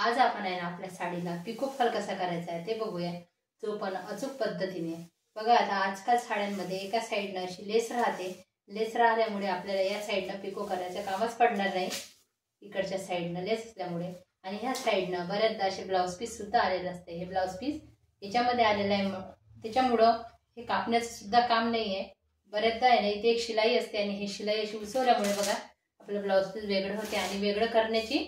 आज आपण आहे ना आपल्या साडीला पिको फॉल कसा करायचा आहे ते बघूया, जो पण अचूक पद्धतीने. बघा आता आजकाल साड्यांमध्ये एका साईडनं अशी लेस राहते. लेस राहिल्यामुळे आपल्याला या साईडनं पिको करायचं कामच पडणार नाही, इकडच्या साईडनं लेस असल्यामुळे. आणि ह्या साईडनं बऱ्याचदा असे ब्लाऊज पीस सुद्धा आलेलं असते. हे ब्लाऊज पीस याच्यामध्ये आलेलं आहे, त्याच्यामुळं हे कापण्याचं सुद्धा काम नाही आहे. बऱ्याचदा आहे ना इथे एक शिलाई असते आणि ही शिलाई अशी उसवल्यामुळे बघा आपलं ब्लाऊज पीस वेगळं होते. आणि वेगळं करण्याची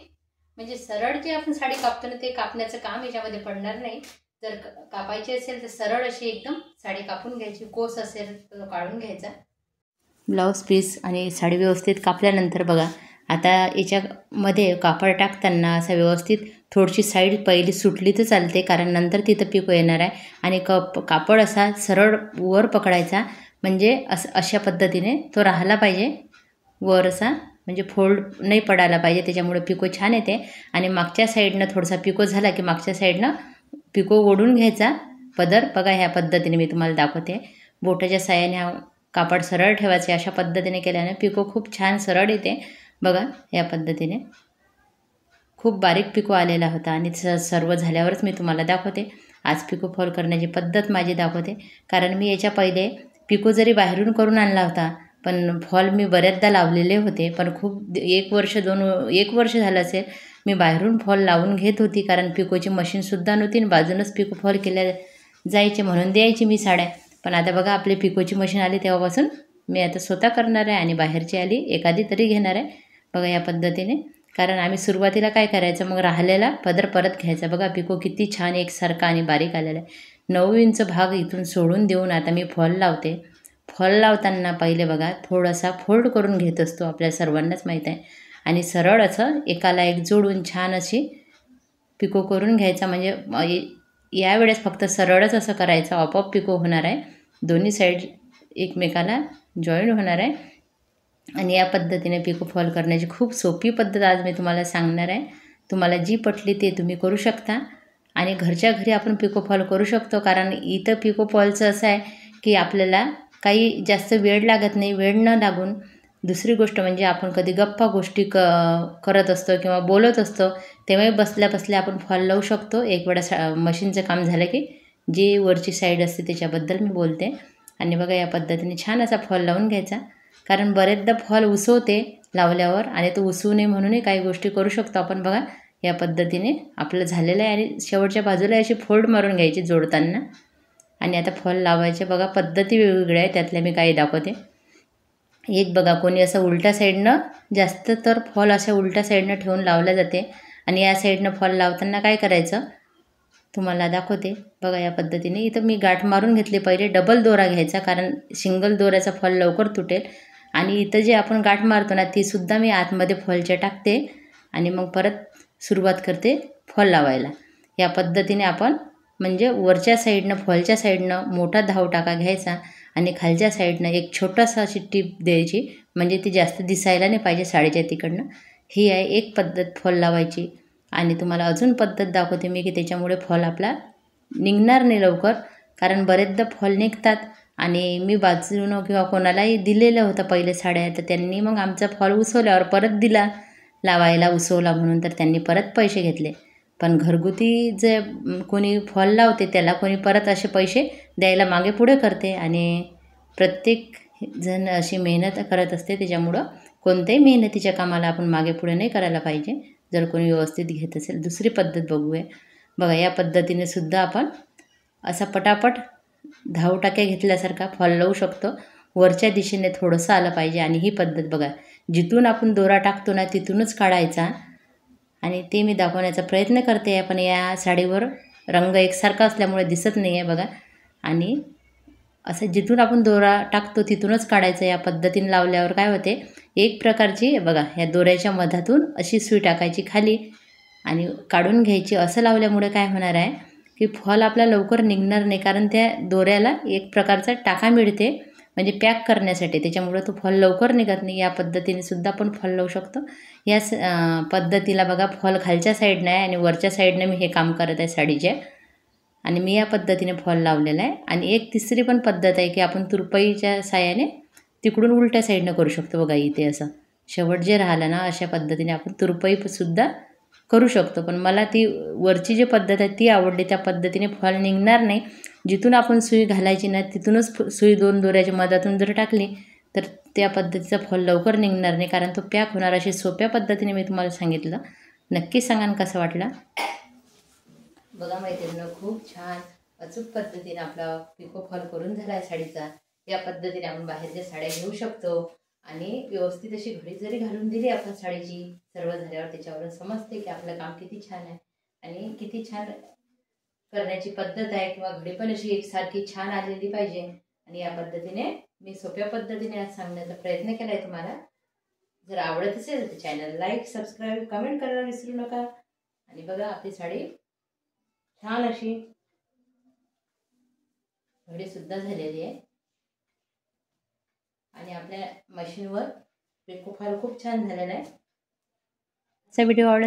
म्हणजे सरळ जे आपण साडी कापतो ना ते कापण्याचं काम याच्यामध्ये पडणार नाही. जर कापायची असेल तर सरळ अशी एकदम साडी कापून घ्यायची. कोस असेल तर काढून घ्यायचा. ब्लाऊज पीस आणि साडी व्यवस्थित कापल्यानंतर बघा आता याच्यामध्ये कापड टाकताना असं व्यवस्थित थोडीशी साईड पहिली सुटली तर चालते, कारण नंतर तिथं पिको येणार आहे. आणि कापड असा सरळ वर पकडायचा, म्हणजे अशा पद्धतीने तो राहिला पाहिजे वर असा, म्हणजे फोल्ड नाही पडायला पाहिजे. त्याच्यामुळे पिको छान येते. आणि मागच्या साईडनं थोडासा पिको झाला की मागच्या साईडनं पिको ओढून घ्यायचा पदर. बघा ह्या पद्धतीने मी तुम्हाला दाखवते. बोटाच्या साहाय्याने हा कापड सरळ ठेवायचे. अशा पद्धतीने केल्याने पिको खूप छान सरळ येते. बघा या पद्धतीने खूप बारीक पिको आलेला होता. आणि सर्व झाल्यावरच मी तुम्हाला दाखवते. आज पिको फॉल करण्याची पद्धत माझी दाखवते, कारण मी याच्या पहिले पिको जरी बाहेरून करून आणला होता पण फॉल मी बऱ्याचदा लावलेले होते. पण खूप एक वर्ष झालं असेल मी बाहेरून फॉल लावून घेत होती, कारण पिकोची मशीनसुद्धा नव्हती आणि बाजूनच पिको फॉल केल्या जायचे म्हणून द्यायची मी साड्या. पण आता बघा आपली पिकोची मशीन आली तेव्हापासून मी आता स्वतः करणार आहे. आणि बाहेरची आली एखादी तरी घेणार आहे. बघा या पद्धतीने, कारण आम्ही सुरुवातीला काय करायचं, मग राहिलेला पदर परत घ्यायचा. बघा पिको किती छान एकसारखा आणि बारीक आलेला आहे. 9 इंच भाग इथून सोडून देऊन आता मी फॉल लावते. फॉल लावताना पहिले बघा थोडासा फोल्ड करून घेत असतो, आपल्या सर्वांनाच माहीत आहे. आणि सरळ असं एकाला एक जोडून छान अशी पिको करून घ्यायचा. म्हणजे यावेळेस फक्त सरळच असं करायचं, आपोआप पिको होणार आहे. दोन्ही साईड एकमेकाला जॉईन होणार आहे. आणि या पद्धतीने पिको फॉल करण्याची खूप सोपी पद्धत आज मी तुम्हाला सांगणार आहे. तुम्हाला जी पटली ते तुम्ही करू शकता. आणि घरच्या घरी आपण पिको फॉल करू शकतो, कारण इथं पिको फॉलचं असं आहे की आपल्याला काही जास्त वेळ लागत नाही. वेळ न लागून दुसरी गोष्ट म्हणजे आपण कधी गप्पा गोष्टी करत असतो किंवा बोलत असतो, तेव्हाही बसल्या बसल्या आपण फॉल लावू शकतो. एक वेळा मशीनचं काम झालं की जी वरची साईड असते त्याच्याबद्दल मी बोलते. आणि बघा या पद्धतीने छान असा फॉल लावून घ्यायचा, कारण बरेचदा फॉल उसवते लावल्यावर आणि तो उसवू नये म्हणूनही काही गोष्टी करू शकतो आपण. बघा या पद्धतीने आपलं झालेलं आहे. आणि शेवटच्या बाजूला अशी फोल्ड मारून घ्यायची जोडताना. आणि आता फॉल लावायचे बघा पद्धती वेगवेगळ्या आहे, त्यातल्या मी काही दाखवते. एक बघा कोणी असं उलट्या साईडनं, जास्त तर फॉल अशा उलट्या साईडनं ठेवून लावल्या जाते. आणि या साईडनं फॉल लावताना काय करायचं तुम्हाला दाखवते. बघा या पद्धतीने इथं मी गाठ मारून घेतली. पहिले डबल दोरा घ्यायचा, कारण सिंगल दोऱ्याचा फॉल लवकर तुटेल. आणि इथं जे आपण गाठ मारतो ना तीसुद्धा मी आतमध्ये फॉलच्या टाकते आणि मग परत सुरुवात करते फॉल लावायला. या पद्धतीने आपण म्हणजे वरच्या साईडनं फॉलच्या साईडनं मोठा धाव टाका घ्यायचा आणि खालच्या साईडनं एक छोटासा अशी टीप द्यायची, म्हणजे ती जास्त दिसायला नाही पाहिजे साडीच्या तिकडनं. ही आहे एक पद्धत फॉल लावायची. आणि तुम्हाला अजून पद्धत दाखवते मी की त्याच्यामुळे फॉल आपला निघणार नाही लवकर, कारण बरेचदा फॉल निघतात. आणि मी बाजूनं किंवा कोणालाही दिलेलं होतं पहिले साड्या, तर त्यांनी मग आमचा फॉल उसवल्यावर परत दिला लावायला, उसवला म्हणून, तर त्यांनी परत पैसे घेतले. पण घरगुती जे कोणी फॉल लावते त्याला कोणी परत असे पैसे द्यायला मागे पुढे करते. आणि प्रत्येक जण अशी मेहनत करत असते, त्याच्यामुळं कोणत्याही मेहनतीच्या कामाला आपण मागे पुढे नाही करायला पाहिजे जर कोणी व्यवस्थित घेत असेल. दुसरी पद्धत बघूया. बघा या पद्धतीने सुद्धा आपण असा पटापट धावटाक्या घेतल्यासारखा फॉल लावू शकतो. वरच्या दिशेने थोडंसं आलं पाहिजे. आणि ही पद्धत बघा जिथून आपण दोरा टाकतो ना तिथूनच काढायचा. आणि ते मी दाखवण्याचा प्रयत्न करते, पण या साडीवर रंग एकसारखा असल्यामुळे दिसत नाही आहे बघा. आणि असं जिथून आपण दोरा टाकतो तिथूनच काढायचं. या पद्धतीने लावल्यावर काय होते, एक प्रकारची बघा या दोऱ्याच्या मधातून अशी सुई टाकायची खाली आणि काढून घ्यायची. असं लावल्यामुळे काय होणार आहे की फॉल आपला लवकर निघणार नाही, कारण त्या दोऱ्याला एक प्रकारचा टाका मिळते म्हणजे पॅक करण्यासाठी, त्याच्यामुळे तो फॉल लवकर निघत नाही. या पद्धतीने सुद्धा आपण फॉल लावू शकतो. या पद्धतीला बघा फॉल खालच्या साईडनं आहे आणि वरच्या साईडनं मी हे काम करत आहे साडीच्या. आणि मी या पद्धतीने फॉल लावलेला आहे. आणि एक तिसरी पण पद्धत आहे की आपण तुरपाईच्या साहाय्याने तिकडून उलट्या साईडनं करू शकतो. बघा इथे असं शेवट जे राहिलं ना अशा पद्धतीने आपण तुरपाईसुद्धा करू शकतो. पण मला ती वरची जी पद्धत आहे ती आवडली. त्या पद्धतीने फॉल निघणार नाही. जिथून आपण सुई घालायची ना तिथूनच सुई 2 दोऱ्याच्या मधातून जर टाकली तर त्या पद्धतीचा फॉल लवकर निघणार नाही, कारण तो पॅक होणार. अशी सोप्या पद्धतीने मी तुम्हाला सांगितलं. नक्की सांगा कसं वाटलं. बघा मैत्रिणींनो, खूप छान अचूक पद्धतीने आपला पिको फॉल करून झाला आहे साडीचा. या पद्धतीने आपण बाहेरच्या साड्या घेऊ शकतो आणि व्यवस्थित अशी घडी जरी घालून दिली आपण साडीची, सर्व झाल्यावर त्याच्यावरून समजते की आपलं काम किती छान आहे आणि किती छान करण्याची पद्धत आहे, किंवा घडी पण अशी एकसारखी छान आलेली पाहिजे. आणि या पद्धतीने मी सोप्या पद्धतीने आज सांगण्याचा प्रयत्न केला आहे तुम्हाला. जर आवडत असेल तर चॅनल लाईक, सबस्क्राईब, कमेंट करायला विसरू नका. आणि बघा आपली साडी छान अशी घडी सुद्धा झालेली आहे आणि आपल्या मशीनवर पिको फॉल खूप छान झालेला आहे. व्हिडिओ आवडत